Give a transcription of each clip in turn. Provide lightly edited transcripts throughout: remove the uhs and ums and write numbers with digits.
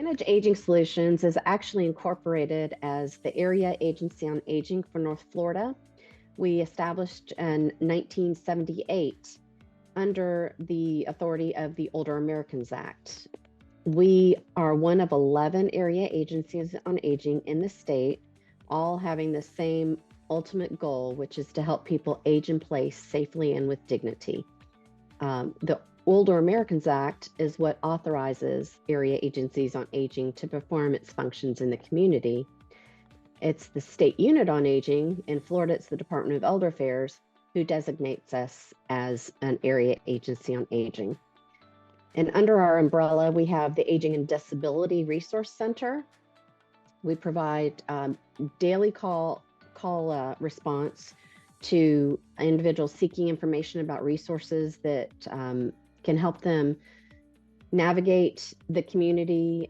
Manage Aging Solutions is actually incorporated as the Area Agency on Aging for North Florida. We established in 1978 under the authority of the Older Americans Act. We are one of 11 area agencies on aging in the state, all having the same ultimate goal, which is to help people age in place safely and with dignity. The Older Americans Act is what authorizes area agencies on aging to perform its functions in the community. It's the state unit on aging. In Florida, it's the Department of Elder Affairs who designates us as an area agency on aging. And under our umbrella, we have the Aging and Disability Resource Center. We provide daily call response to individuals seeking information about resources that can help them navigate the community,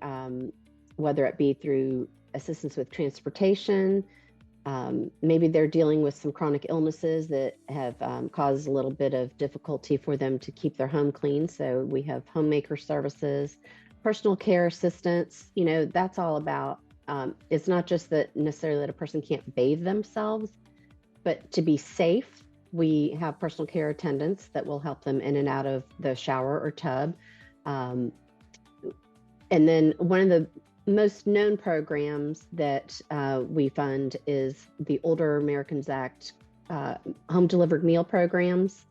whether it be through assistance with transportation. Maybe they're dealing with some chronic illnesses that have caused a little bit of difficulty for them to keep their home clean. So we have homemaker services, personal care assistance. You know, that's all about, it's not just that necessarily that a person can't bathe themselves, but to be safe. We have personal care attendants that will help them in and out of the shower or tub. And then one of the most known programs that we fund is the Older Americans Act home delivered meal programs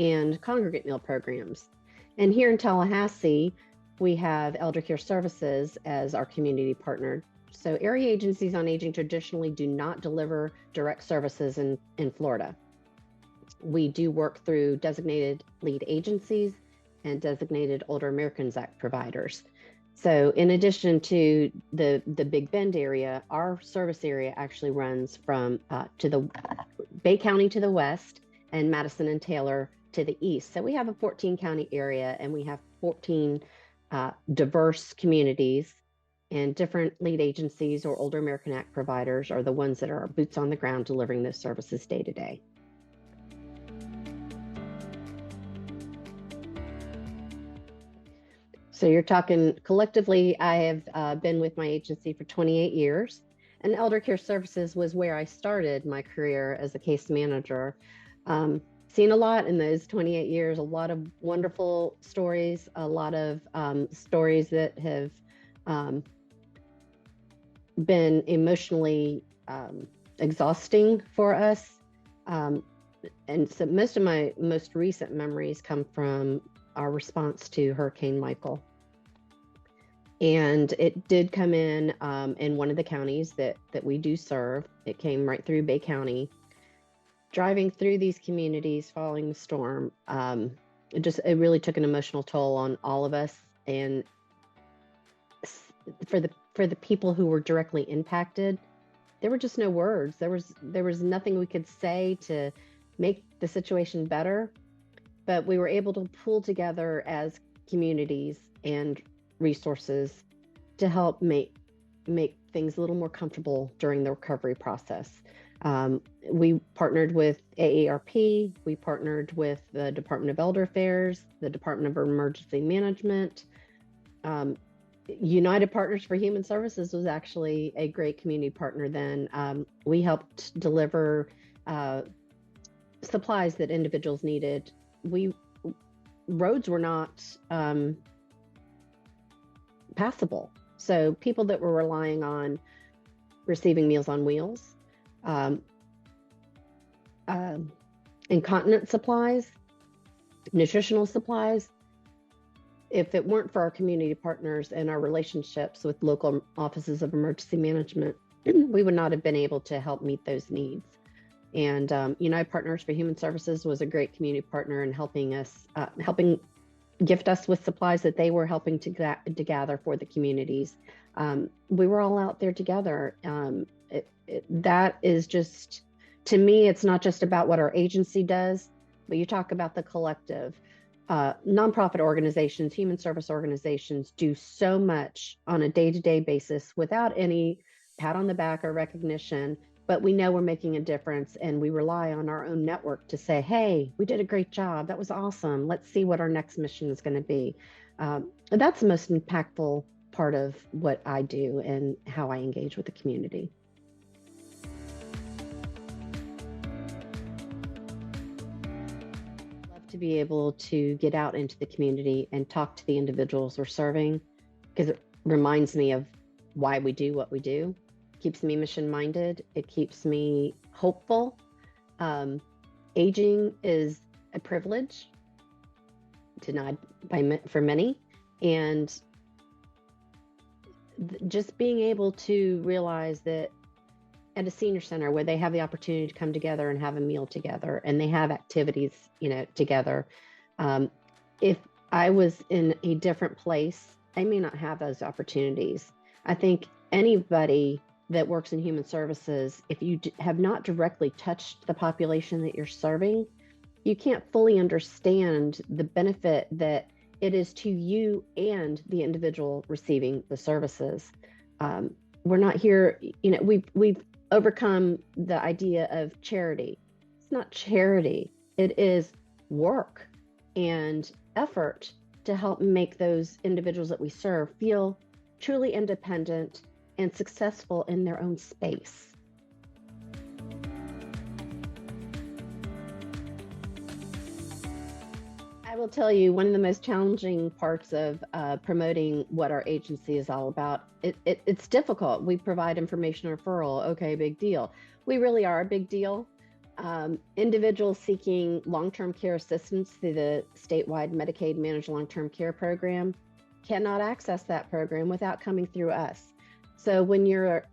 and congregate meal programs. And here in Tallahassee, we have Elder Care Services as our community partner. So area agencies on aging traditionally do not deliver direct services in Florida. We do work through designated lead agencies and designated Older Americans Act providers. So in addition to the Big Bend area, our service area actually runs from to the Bay County to the west and Madison and Taylor to the east. So we have a 14 county area and we have 14 diverse communities, and different lead agencies or Older American Act providers are the ones that are boots on the ground delivering those services day to day. So you're talking collectively, I have been with my agency for 28 years, and Elder Care Services was where I started my career as a case manager. Seen a lot in those 28 years, a lot of wonderful stories, a lot of stories that have been emotionally exhausting for us. And so most of my most recent memories come from our response to Hurricane Michael. And it did come in one of the counties that we do serve. It came right through Bay County. Driving through these communities following the storm, it really took an emotional toll on all of us. And for the people who were directly impacted, there were just no words. There was nothing we could say to make the situation better. But we were able to pull together as communities and resources to help make things a little more comfortable during the recovery process. We partnered with AARP, we partnered with the Department of Elder Affairs, the Department of Emergency Management. United Partners for Human Services was actually a great community partner then. We helped deliver supplies that individuals needed. Roads were not passable. So people that were relying on receiving Meals on Wheels, incontinence supplies, nutritional supplies, if it weren't for our community partners and our relationships with local offices of emergency management, we would not have been able to help meet those needs. And United Partners for Human Services was a great community partner in helping us, helping gift us with supplies that they were helping to gather for the communities. We were all out there together. That is just, to me, it's not just about what our agency does, but you talk about the collective. Nonprofit organizations, human service organizations do so much on a day-to-day basis without any pat on the back or recognition, but we know we're making a difference, and we rely on our own network to say, hey, we did a great job. That was awesome. Let's see what our next mission is going to be. That's the most impactful part of what I do and how I engage with the community. Love to be able to get out into the community and talk to the individuals we're serving, because it reminds me of why we do what we do. Keeps me mission minded. It keeps me hopeful. Aging is a privilege denied for many, and just being able to realize that at a senior center where they have the opportunity to come together and have a meal together and they have activities, together. If I was in a different place, I may not have those opportunities. I think anybody that works in human services, if you have not directly touched the population that you're serving, you can't fully understand the benefit that it is to you and the individual receiving the services. We're not here, we've overcome the idea of charity. It's not charity. It is work and effort to help make those individuals that we serve feel truly independent and successful in their own space. I will tell you, one of the most challenging parts of promoting what our agency is all about, it's difficult. We provide information referral. Okay, big deal. We really are a big deal. Individuals seeking long-term care assistance through the statewide Medicaid Managed Long-Term Care Program cannot access that program without coming through us. So when you're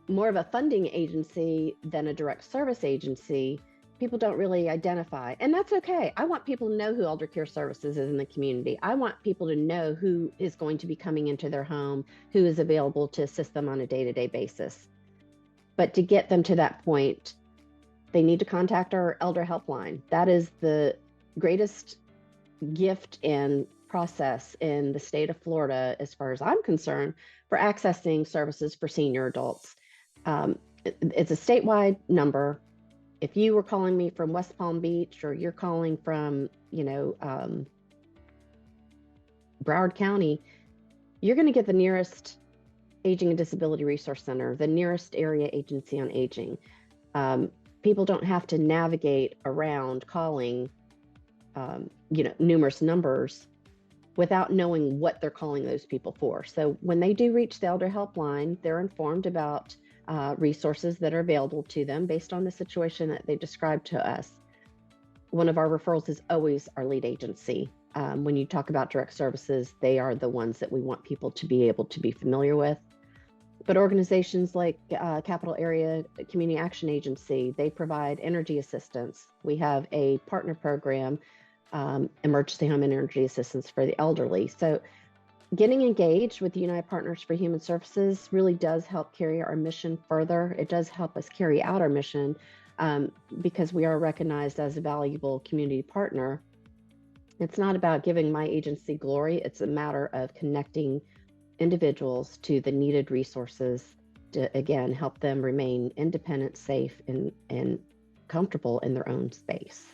more of a funding agency than a direct service agency, people don't really identify, and that's okay. I want people to know who Elder Care Services is in the community. I want people to know who is going to be coming into their home, who is available to assist them on a day-to-day basis. But to get them to that point, they need to contact our Elder Helpline. That is the greatest gift and process in the state of Florida, as far as I'm concerned, for accessing services for senior adults. It's a statewide number. If you were calling me from West Palm Beach, or you're calling from, Broward County, you're going to get the nearest Aging and Disability Resource Center, the nearest area agency on aging. People don't have to navigate around calling, numerous numbers without knowing what they're calling those people for. So when they do reach the Elder Helpline, they're informed about resources that are available to them based on the situation that they described to us. One of our referrals is always our lead agency. When you talk about direct services, they are the ones that we want people to be able to be familiar with. But organizations like Capital Area Community Action Agency, they provide energy assistance. We have a partner program, emergency home energy assistance for the elderly. So getting engaged with the United Partners for Human Services really does help carry our mission further. It does help us carry out our mission because we are recognized as a valuable community partner. It's not about giving my agency glory. It's a matter of connecting individuals to the needed resources to, again, help them remain independent, safe, and comfortable in their own space.